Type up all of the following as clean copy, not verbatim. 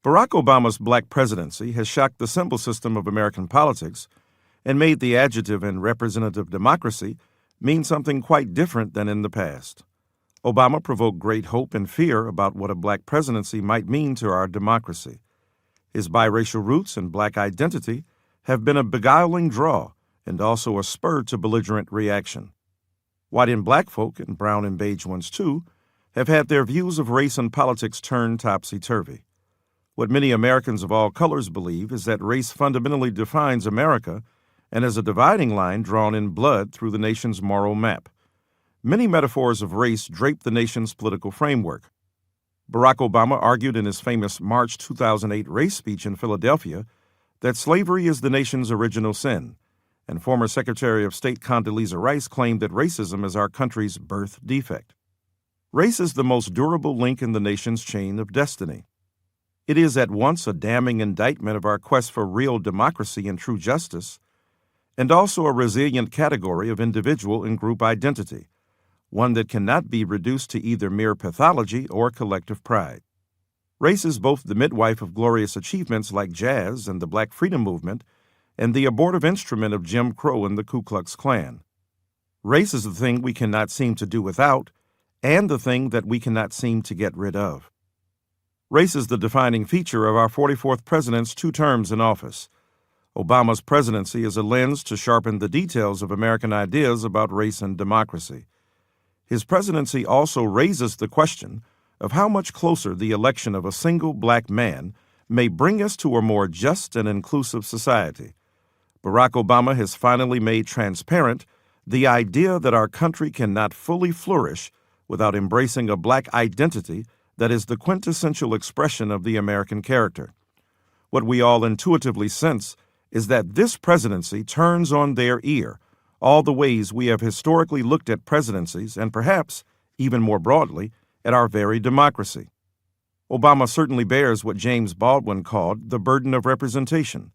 Barack Obama's black presidency has shocked the simple system of American politics and made the adjective in representative democracy mean something quite different than in the past. Obama provoked great hope and fear about what a black presidency might mean to our democracy. His biracial roots and black identity have been a beguiling draw and also a spur to belligerent reaction. White and black folk, and brown and beige ones too, have had their views of race and politics turned topsy-turvy. What many Americans of all colors believe is that race fundamentally defines America and is a dividing line drawn in blood through the nation's moral map. Many metaphors of race drape the nation's political framework. Barack Obama argued in his famous March 2008 race speech in Philadelphia that slavery is the nation's original sin, and former Secretary of State Condoleezza Rice claimed that racism is our country's birth defect. Race is the most durable link in the nation's chain of destiny. It is at once a damning indictment of our quest for real democracy and true justice, and also a resilient category of individual and group identity, one that cannot be reduced to either mere pathology or collective pride. Race is both the midwife of glorious achievements like jazz and the Black Freedom Movement, and the abortive instrument of Jim Crow and the Ku Klux Klan. Race is the thing we cannot seem to do without, and the thing that we cannot seem to get rid of. Race is the defining feature of our 44th president's 2 terms in office. Obama's presidency is a lens to sharpen the details of American ideas about race and democracy. His presidency also raises the question of how much closer the election of a single black man may bring us to a more just and inclusive society. Barack Obama has finally made transparent the idea that our country cannot fully flourish without embracing a black identity that is the quintessential expression of the American character. What we all intuitively sense is that this presidency turns on their ear all the ways we have historically looked at presidencies and perhaps, even more broadly, at our very democracy. Obama certainly bears what James Baldwin called the burden of representation.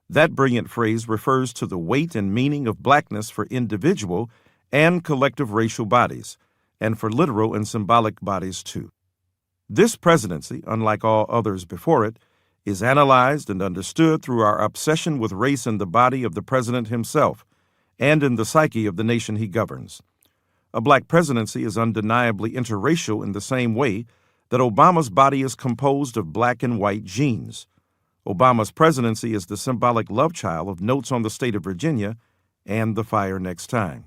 That brilliant phrase refers to the weight and meaning of blackness for individual and collective racial bodies, and for literal and symbolic bodies too. This presidency, unlike all others before it, is analyzed and understood through our obsession with race in the body of the president himself and in the psyche of the nation he governs. A black presidency is undeniably interracial in the same way that Obama's body is composed of black and white genes. Obama's presidency is the symbolic love child of Notes on the State of Virginia and The Fire Next Time.